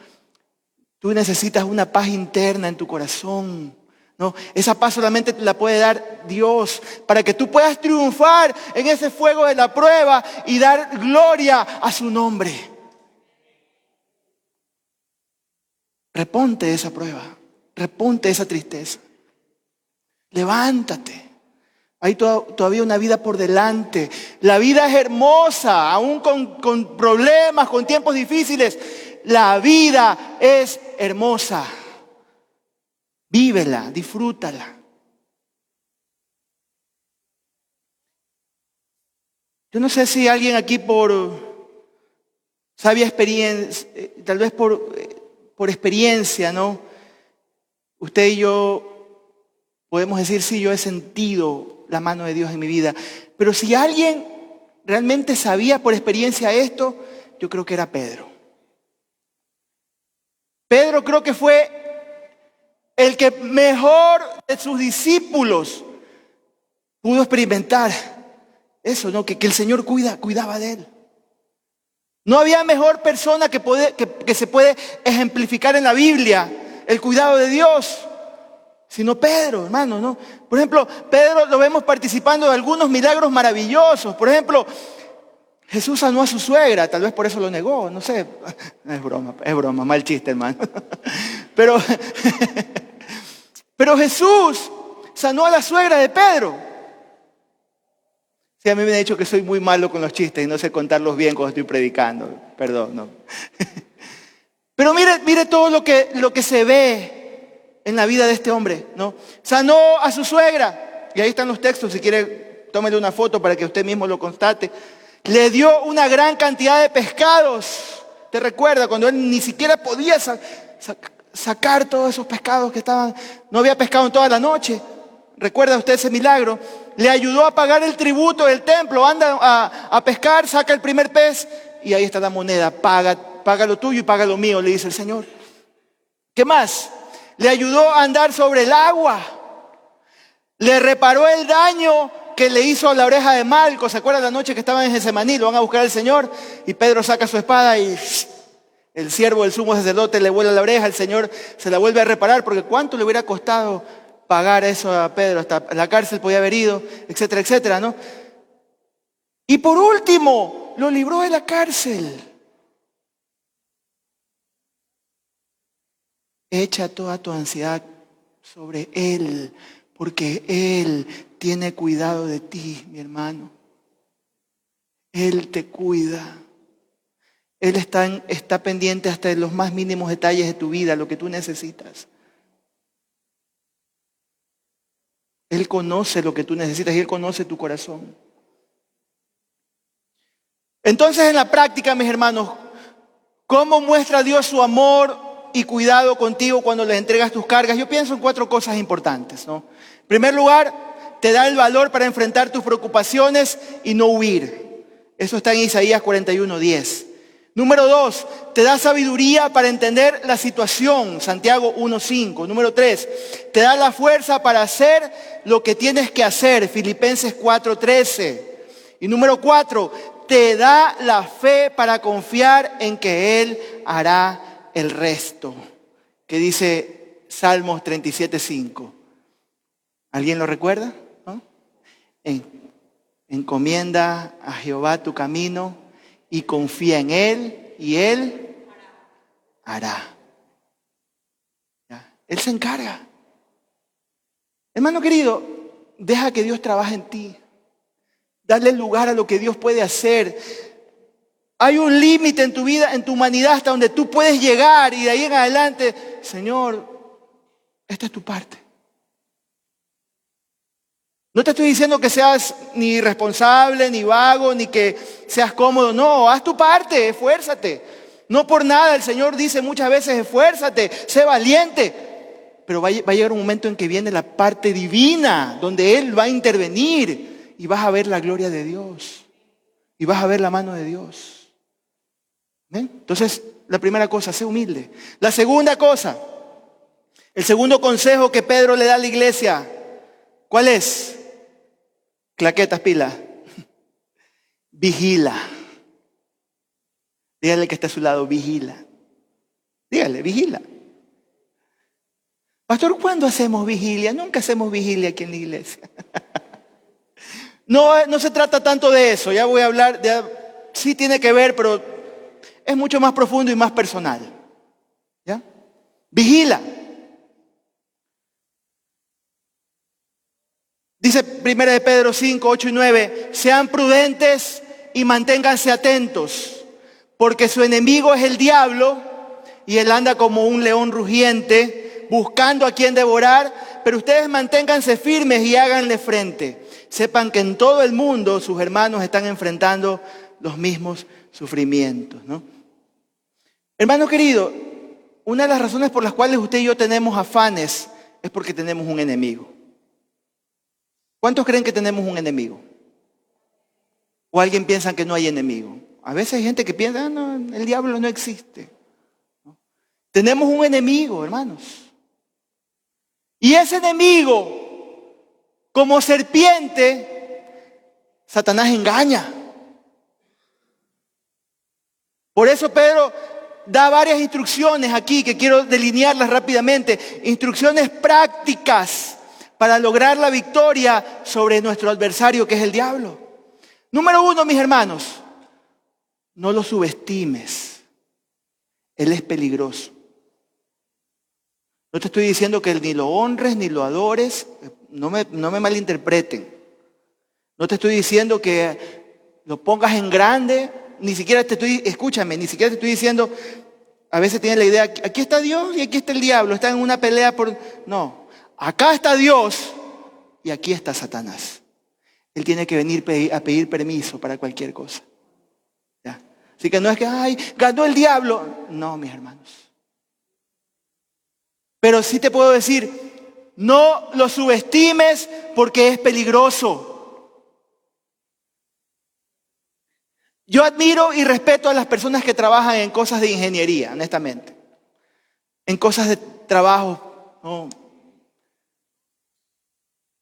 Tú necesitas una paz interna en tu corazón, ¿no? Esa paz solamente te la puede dar Dios para que tú puedas triunfar en ese fuego de la prueba y dar gloria a su nombre. Reponte esa prueba, reponte esa tristeza. Levántate. Hay todavía una vida por delante. La vida es hermosa, aún con problemas, con tiempos difíciles. La vida es hermosa. Vívela, disfrútala. Yo no sé si alguien aquí por sabia experiencia, tal vez por experiencia, ¿no? Usted y yo podemos decir, sí, yo he sentido la mano de Dios en mi vida. Pero si alguien realmente sabía por experiencia esto, yo creo que era Pedro. Pedro creo que fue el que mejor de sus discípulos pudo experimentar eso, ¿no? Que el Señor cuidaba de él. No había mejor persona que se puede ejemplificar en la Biblia el cuidado de Dios, sino Pedro, hermano, ¿no? Por ejemplo, Pedro lo vemos participando de algunos milagros maravillosos. Por ejemplo, Jesús sanó a su suegra, tal vez por eso lo negó, no sé. Es broma, mal chiste, hermano. Pero Jesús sanó a la suegra de Pedro. Sí, a mí me han dicho que soy muy malo con los chistes y no sé contarlos bien cuando estoy predicando. Perdón, no. Pero mire todo lo que se ve en la vida de este hombre, ¿no? Sanó a su suegra. Y ahí están los textos, si quiere, tómele una foto para que usted mismo lo constate. Le dio una gran cantidad de pescados. ¿Te recuerda? Cuando él ni siquiera podía sacar todos esos pescados que estaban, no había pescado en toda la noche. ¿Recuerda usted ese milagro? Le ayudó a pagar el tributo del templo. Anda a pescar, saca el primer pez y ahí está la moneda. Paga lo tuyo y paga lo mío, le dice el Señor. ¿Qué más? Le ayudó a andar sobre el agua. Le reparó el daño que le hizo a la oreja de Malco. ¿Se acuerdan la noche que estaban en Getsemaní? Lo van a buscar al Señor y Pedro saca su espada y el siervo del sumo sacerdote le vuela la oreja. El Señor se la vuelve a reparar porque ¿cuánto le hubiera costado pagar eso a Pedro? Hasta la cárcel podía haber ido, etcétera, etcétera, ¿no? Y por último, lo libró de la cárcel. Echa toda tu ansiedad sobre Él, porque Él tiene cuidado de ti, mi hermano. Él te cuida. Él está pendiente hasta de los más mínimos detalles de tu vida, lo que tú necesitas. Él conoce lo que tú necesitas y Él conoce tu corazón. Entonces, en la práctica, mis hermanos, ¿cómo muestra Dios su amor y cuidado contigo cuando le entregas tus cargas? Yo pienso en 4 cosas importantes, ¿no? En primer lugar, te da el valor para enfrentar tus preocupaciones y no huir. Eso está en Isaías 41:10. Número 2, te da sabiduría para entender la situación, Santiago 1:5. Número 3, te da la fuerza para hacer lo que tienes que hacer, Filipenses 4:13. Y número 4, te da la fe para confiar en que Él hará el resto, que dice Salmos 37:5. ¿Alguien lo recuerda? ¿No? Encomienda a Jehová tu camino y confía en Él y Él hará. ¿Ya? Él se encarga. Hermano querido, deja que Dios trabaje en ti. Dale lugar a lo que Dios puede hacer. Hay un límite en tu vida, en tu humanidad, hasta donde tú puedes llegar y de ahí en adelante, Señor, esta es tu parte. No te estoy diciendo que seas ni irresponsable, ni vago, ni que seas cómodo. No, haz tu parte, esfuérzate. No por nada el Señor dice muchas veces, esfuérzate, sé valiente. Pero va a llegar un momento en que viene la parte divina, donde Él va a intervenir y vas a ver la gloria de Dios. Y vas a ver la mano de Dios. ¿Ven? Entonces, la primera cosa, sé humilde. La segunda cosa, el segundo consejo que Pedro le da a la iglesia, ¿cuál es? Claquetas, pila. Vigila. Dígale que está a su lado, vigila. Dígale, vigila. Pastor, ¿cuándo hacemos vigilia? Nunca hacemos vigilia aquí en la iglesia. No se trata tanto de eso. Ya voy a hablar, sí tiene que ver, pero es mucho más profundo y más personal. ¿Ya? Vigila. Dice 1 de Pedro 5, 8 y 9, sean prudentes y manténganse atentos, porque su enemigo es el diablo y él anda como un león rugiente buscando a quien devorar, pero ustedes manténganse firmes y háganle frente. Sepan que en todo el mundo sus hermanos están enfrentando los mismos sufrimientos, ¿no? Hermano querido, una de las razones por las cuales usted y yo tenemos afanes es porque tenemos un enemigo. ¿Cuántos creen que tenemos un enemigo? ¿O alguien piensa que no hay enemigo? A veces hay gente que piensa, no, el diablo no existe. ¿No? Tenemos un enemigo, hermanos. Y ese enemigo, como serpiente, Satanás engaña. Por eso Pedro da varias instrucciones aquí que quiero delinearlas rápidamente. Instrucciones prácticas para lograr la victoria sobre nuestro adversario, que es el diablo. Número 1, mis hermanos, no lo subestimes. Él es peligroso. No te estoy diciendo que ni lo honres ni lo adores. No me malinterpreten. No te estoy diciendo que lo pongas en grande. Ni siquiera te estoy diciendo, a veces tienen la idea, aquí está Dios y aquí está el diablo, están en una pelea por... No, acá está Dios y aquí está Satanás. Él tiene que venir a pedir permiso para cualquier cosa. ¿Ya? Así que no es que, ay, ganó el diablo. No, mis hermanos. Pero sí te puedo decir, no lo subestimes porque es peligroso. Yo admiro y respeto a las personas que trabajan en cosas de ingeniería, honestamente. En cosas de trabajo, ¿no?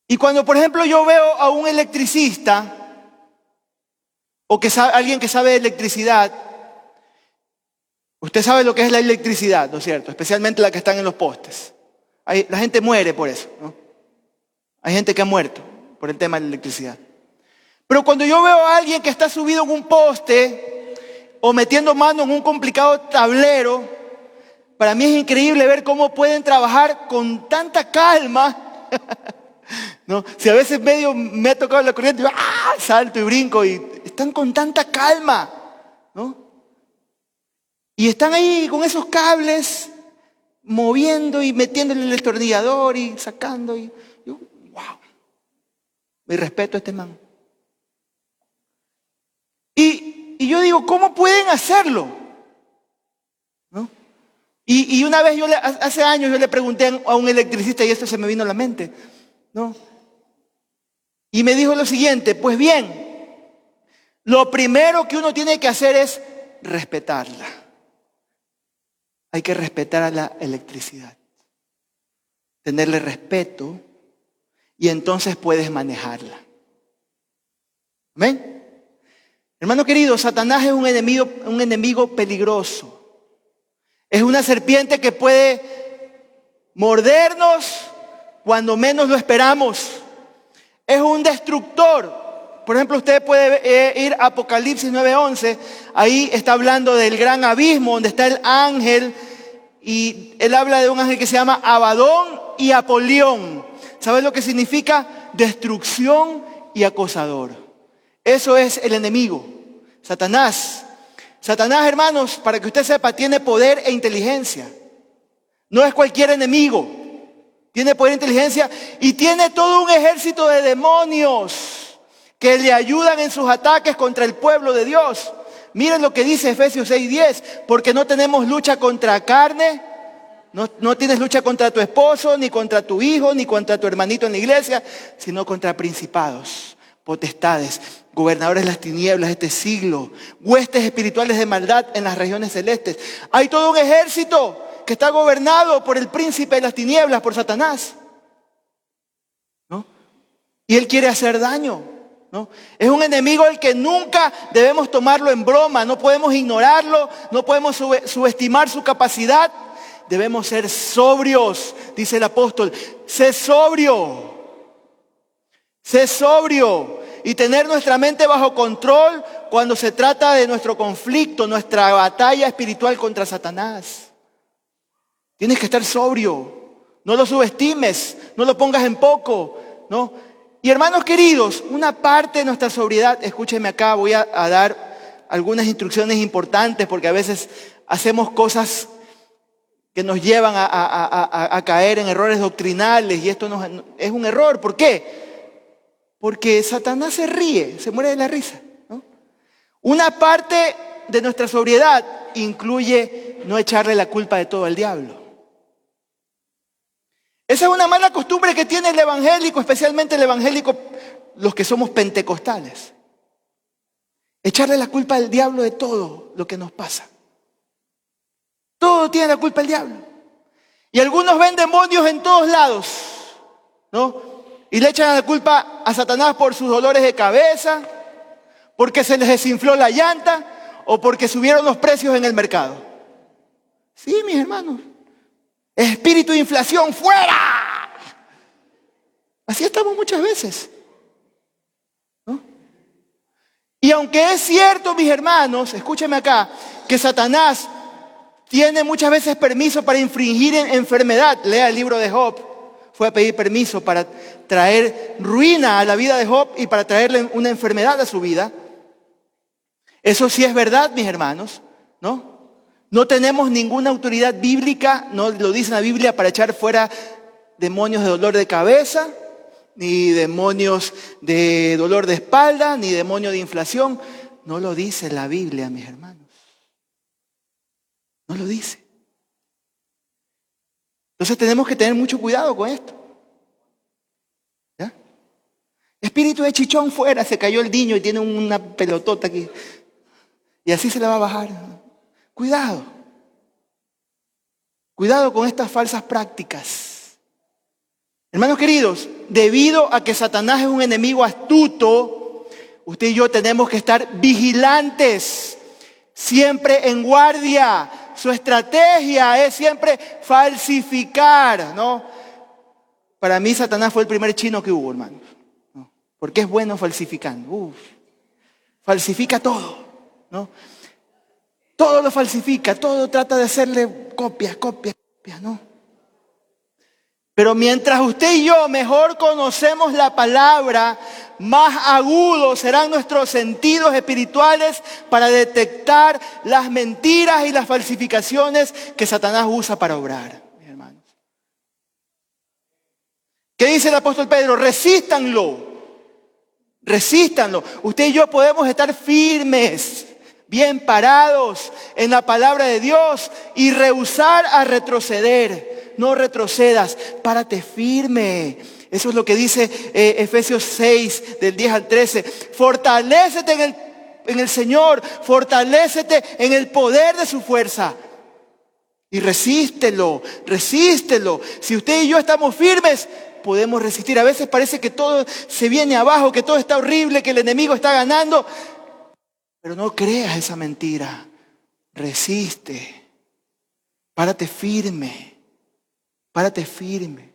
Y cuando, por ejemplo, yo veo a un electricista o alguien que sabe de electricidad, usted sabe lo que es la electricidad, ¿no es cierto? Especialmente la que están en los postes. La gente muere por eso, ¿no? Hay gente que ha muerto por el tema de la electricidad. Pero cuando yo veo a alguien que está subido en un poste o metiendo mano en un complicado tablero, para mí es increíble ver cómo pueden trabajar con tanta calma. ¿No? Si a veces medio me ha tocado la corriente, yo salto y brinco y están con tanta calma, ¿no? Y están ahí con esos cables moviendo y metiéndole el destornillador y sacando y yo, wow. Mi respeto a este man. Y yo digo, ¿cómo pueden hacerlo? ¿No? Y una vez hace años yo le pregunté a un electricista y esto se me vino a la mente, ¿no? Y me dijo lo siguiente, pues bien, lo primero que uno tiene que hacer es respetarla. Hay que respetar a la electricidad, tenerle respeto y entonces puedes manejarla. ¿Amén? Hermano querido, Satanás es un enemigo peligroso. Es una serpiente que puede mordernos cuando menos lo esperamos. Es un destructor. Por ejemplo, usted puede ir a Apocalipsis 9:11. Ahí está hablando del gran abismo donde está el ángel. Y él habla de un ángel que se llama Abadón y Apolión. ¿Sabes lo que significa? Destrucción y acosador. Eso es el enemigo, Satanás. Satanás, hermanos, para que usted sepa, tiene poder e inteligencia. No es cualquier enemigo. Tiene poder e inteligencia y tiene todo un ejército de demonios que le ayudan en sus ataques contra el pueblo de Dios. Miren lo que dice Efesios 6:10, porque no tenemos lucha contra carne, no tienes lucha contra tu esposo, ni contra tu hijo, ni contra tu hermanito en la iglesia, sino contra principados, potestades, gobernadores de las tinieblas de este siglo, huestes espirituales de maldad en las regiones celestes. Hay todo un ejército que está gobernado por el príncipe de las tinieblas, por Satanás, ¿no? Y él quiere hacer daño, ¿no? Es un enemigo al que nunca debemos tomarlo en broma, no podemos ignorarlo, no podemos subestimar su capacidad. Debemos ser sobrios, dice el apóstol. Sé sobrio y tener nuestra mente bajo control cuando se trata de nuestro conflicto, nuestra batalla espiritual contra Satanás. Tienes que estar sobrio, no lo subestimes, no lo pongas en poco, ¿no? Y hermanos queridos, una parte de nuestra sobriedad, escúchenme acá, voy a dar algunas instrucciones importantes porque a veces hacemos cosas que nos llevan a caer en errores doctrinales, y esto es un error. ¿Por qué? Porque Satanás se ríe, se muere de la risa, ¿no? Una parte de nuestra sobriedad incluye no echarle la culpa de todo al diablo. Esa es una mala costumbre que tiene el evangélico, especialmente el evangélico, los que somos pentecostales. Echarle la culpa al diablo de todo lo que nos pasa. Todo tiene la culpa el diablo. Y algunos ven demonios en todos lados, ¿no? Y le echan la culpa a Satanás por sus dolores de cabeza, porque se les desinfló la llanta o porque subieron los precios en el mercado. Sí, mis hermanos. Espíritu de inflación, ¡fuera! Así estamos muchas veces, ¿no? Y aunque es cierto, mis hermanos, escúchenme acá, que Satanás tiene muchas veces permiso para infringir enfermedad. Lea el libro de Job. Fue a pedir permiso para traer ruina a la vida de Job y para traerle una enfermedad a su vida. Eso sí es verdad, mis hermanos, ¿no? No tenemos ninguna autoridad bíblica, no lo dice la Biblia, para echar fuera demonios de dolor de cabeza, ni demonios de dolor de espalda, ni demonios de inflación. No lo dice la Biblia, mis hermanos. No lo dice. Entonces tenemos que tener mucho cuidado con esto. ¿Ya? Espíritu de chichón, fuera, se cayó el niño y tiene una pelotota aquí. Y así se le va a bajar. Cuidado. Cuidado con estas falsas prácticas. Hermanos queridos, debido a que Satanás es un enemigo astuto, usted y yo tenemos que estar vigilantes, siempre en guardia. Su estrategia es siempre falsificar, ¿no? Para mí Satanás fue el primer chino que hubo, hermanos, ¿no? Porque es bueno falsificando. Falsifica todo, ¿no? Todo lo falsifica, todo trata de hacerle copias, ¿no? Pero mientras usted y yo mejor conocemos la palabra, más agudos serán nuestros sentidos espirituales para detectar las mentiras y las falsificaciones que Satanás usa para obrar, mis hermanos. ¿Qué dice el apóstol Pedro? Resístanlo. Usted y yo podemos estar firmes, bien parados en la palabra de Dios y rehusar a retroceder. No retrocedas, párate firme. Eso es lo que dice Efesios 6, del 10 al 13. Fortalécete en el Señor, fortalécete en el poder de su fuerza. Y resístelo. Si usted y yo estamos firmes, podemos resistir. A veces parece que todo se viene abajo, que todo está horrible, que el enemigo está ganando. Pero no creas esa mentira. Resiste. Párate firme,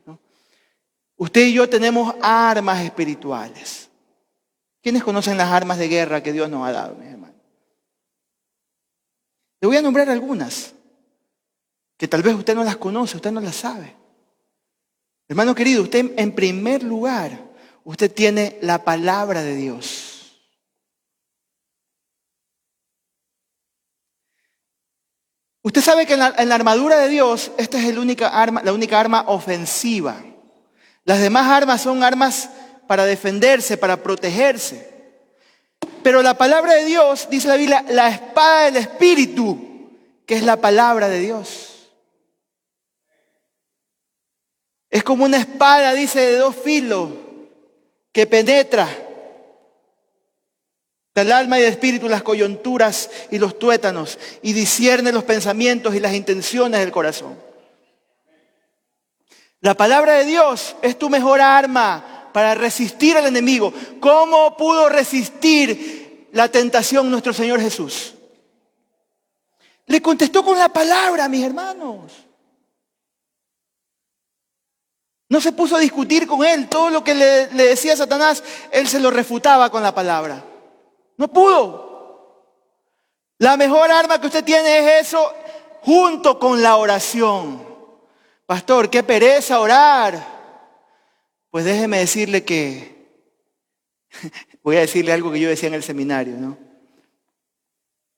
¿no? Usted y yo tenemos armas espirituales. ¿Quiénes conocen las armas de guerra que Dios nos ha dado, mis hermanos? Le voy a nombrar algunas, que tal vez usted no las conoce, usted no las sabe. Hermano querido, usted en primer lugar, usted tiene la palabra de Dios. Usted sabe que en la armadura de Dios, esta es la única arma ofensiva. Las demás armas son armas para defenderse, para protegerse. Pero la palabra de Dios, dice la Biblia, la espada del Espíritu, que es la palabra de Dios. Es como una espada, dice, de 2 filos, que penetra del alma y del espíritu, las coyunturas y los tuétanos, y discierne los pensamientos y las intenciones del corazón. La palabra de Dios es tu mejor arma para resistir al enemigo. ¿Cómo pudo resistir la tentación nuestro Señor Jesús? Le contestó con la palabra, mis hermanos. No se puso a discutir con él. Todo lo que le decía Satanás, él se lo refutaba con la palabra. No pudo. La mejor arma que usted tiene es eso, junto con la oración. Pastor, qué pereza orar. Pues déjeme decirle que, voy a decirle algo que yo decía en el seminario, ¿no?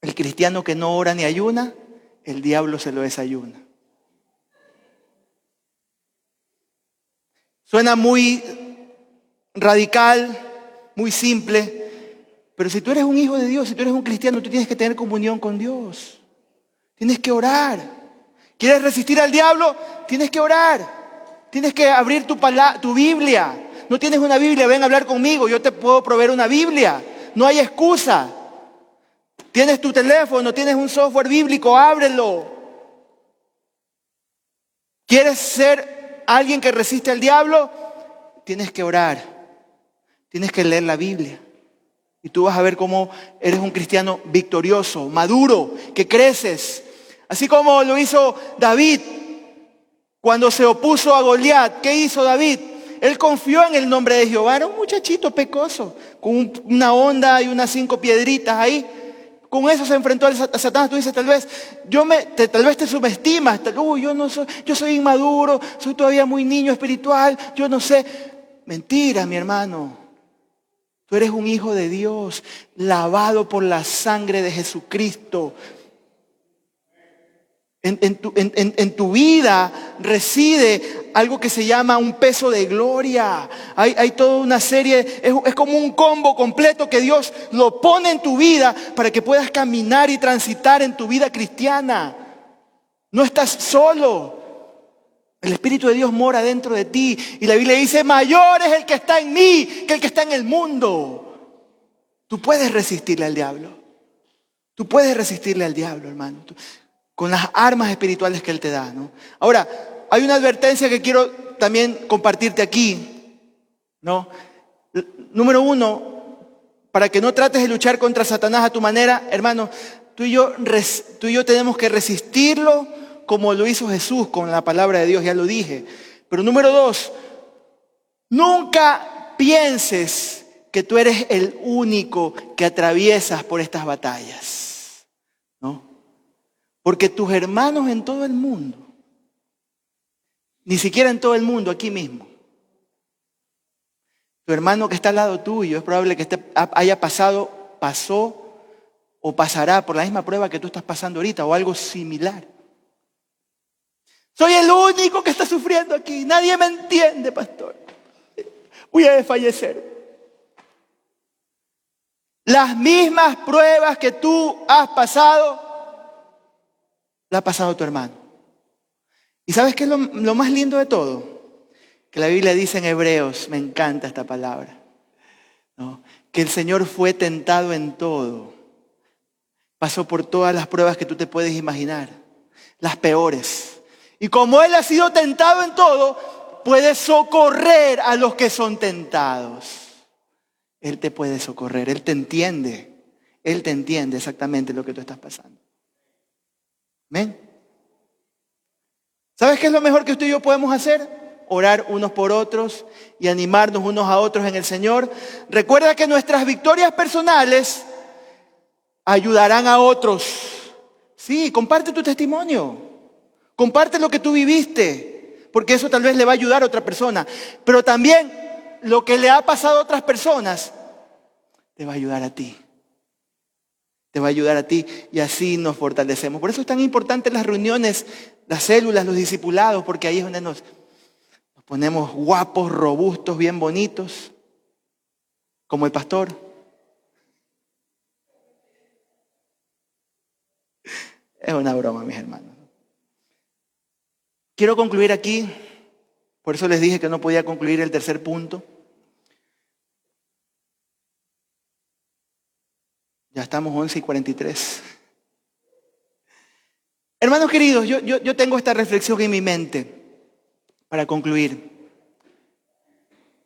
El cristiano que no ora ni ayuna, el diablo se lo desayuna. Suena muy radical, muy simple, pero si tú eres un hijo de Dios, si tú eres un cristiano, tú tienes que tener comunión con Dios. Tienes que orar. ¿Quieres resistir al diablo? Tienes que orar. Tienes que abrir tu Biblia. No tienes una Biblia, ven a hablar conmigo, yo te puedo proveer una Biblia. No hay excusa. Tienes tu teléfono, tienes un software bíblico, ábrelo. ¿Quieres ser alguien que resiste al diablo? Tienes que orar. Tienes que leer la Biblia. Y tú vas a ver cómo eres un cristiano victorioso, maduro, que creces. Así como lo hizo David cuando se opuso a Goliat. ¿Qué hizo David? Él confió en el nombre de Jehová. Era un muchachito pecoso, con una onda y unas 5 piedritas ahí. Con eso se enfrentó a Satanás. Tú dices, tal vez te subestimas. Yo soy inmaduro, soy todavía muy niño espiritual, yo no sé. Mentira, mi hermano. Tú eres un hijo de Dios, lavado por la sangre de Jesucristo. En tu vida reside algo que se llama un peso de gloria. Hay toda una serie, es como un combo completo que Dios lo pone en tu vida para que puedas caminar y transitar en tu vida cristiana. No estás solo. El Espíritu de Dios mora dentro de ti. Y la Biblia dice, mayor es el que está en mí que el que está en el mundo. Tú puedes resistirle al diablo. Tú puedes resistirle al diablo, hermano. Con las armas espirituales que Él te da, ¿no? Ahora, hay una advertencia que quiero también compartirte aquí, ¿no? Número 1, para que no trates de luchar contra Satanás a tu manera, hermano, tú y yo tenemos que resistirlo como lo hizo Jesús con la palabra de Dios, ya lo dije. Pero número 2, nunca pienses que tú eres el único que atraviesas por estas batallas, ¿no? Porque tus hermanos en todo el mundo, ni siquiera en todo el mundo, aquí mismo, tu hermano que está al lado tuyo es probable que pasó o pasará por la misma prueba que tú estás pasando ahorita o algo similar. Soy el único que está sufriendo aquí. Nadie me entiende, pastor. Voy a desfallecer. Las mismas pruebas que tú has pasado, la ha pasado tu hermano. ¿Y sabes qué es lo más lindo de todo? Que la Biblia dice en Hebreos, me encanta esta palabra, ¿no? Que el Señor fue tentado en todo. Pasó por todas las pruebas que tú te puedes imaginar, las peores. Y como Él ha sido tentado en todo, puede socorrer a los que son tentados. Él te puede socorrer, Él te entiende. Él te entiende exactamente lo que tú estás pasando. ¿Amén? ¿Sabes qué es lo mejor que usted y yo podemos hacer? Orar unos por otros y animarnos unos a otros en el Señor. Recuerda que nuestras victorias personales ayudarán a otros. Sí, comparte tu testimonio. Comparte lo que tú viviste, porque eso tal vez le va a ayudar a otra persona. Pero también lo que le ha pasado a otras personas te va a ayudar a ti. Te va a ayudar a ti y así nos fortalecemos. Por eso es tan importante las reuniones, las células, los discipulados, porque ahí es donde nos ponemos guapos, robustos, bien bonitos, como el pastor. Es una broma, mis hermanos. Quiero concluir aquí, por eso les dije que no podía concluir el tercer punto. Ya estamos 11:43. Hermanos queridos, yo tengo esta reflexión en mi mente para concluir.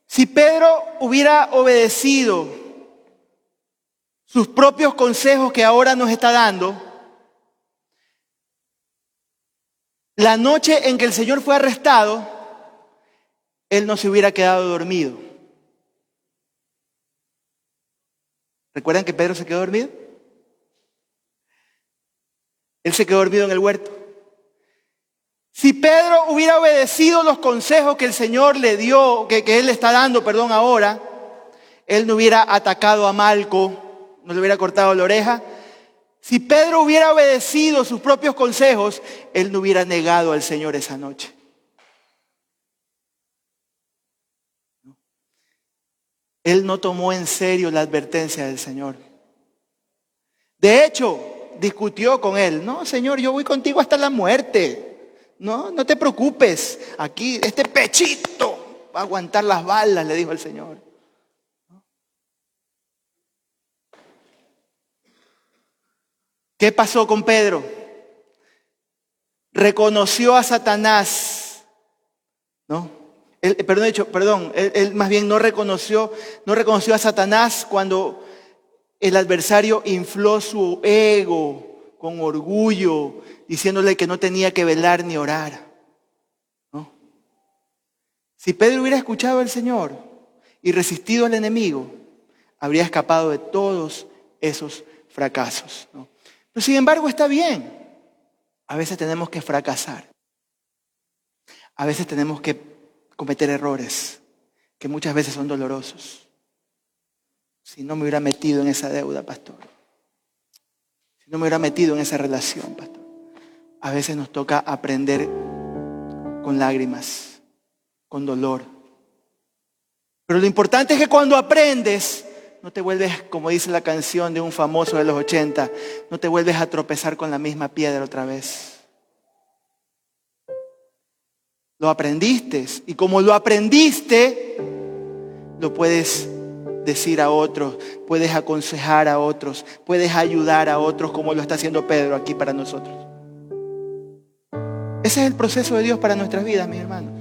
Si Pedro hubiera obedecido sus propios consejos que ahora nos está dando, la noche en que el Señor fue arrestado, él no se hubiera quedado dormido. ¿Recuerdan que Pedro se quedó dormido? Él se quedó dormido en el huerto. Si Pedro hubiera obedecido los consejos que el Señor le dio, que Él le está dando, ahora, él no hubiera atacado a Malco, no le hubiera cortado la oreja. Si Pedro hubiera obedecido sus propios consejos, él no hubiera negado al Señor esa noche. Él no tomó en serio la advertencia del Señor. De hecho, discutió con él. No, Señor, yo voy contigo hasta la muerte. No te preocupes. Aquí, este pechito va a aguantar las balas, le dijo el Señor. ¿Qué pasó con Pedro? Reconoció a Satanás, ¿no? Él más bien no reconoció a Satanás cuando el adversario infló su ego con orgullo, diciéndole que no tenía que velar ni orar, ¿no? Si Pedro hubiera escuchado al Señor y resistido al enemigo, habría escapado de todos esos fracasos, ¿no? Pero sin embargo está bien. A veces tenemos que fracasar. A veces tenemos que cometer errores que muchas veces son dolorosos. Si no me hubiera metido en esa deuda, pastor. Si no me hubiera metido en esa relación, pastor. A veces nos toca aprender con lágrimas, con dolor. Pero lo importante es que cuando aprendes, no te vuelves, como dice la canción de un famoso de los 80, no te vuelves a tropezar con la misma piedra otra vez. Lo aprendiste, y como lo aprendiste, lo puedes decir a otros, puedes aconsejar a otros, puedes ayudar a otros, como lo está haciendo Pedro aquí para nosotros. Ese es el proceso de Dios para nuestras vidas, mis hermanos.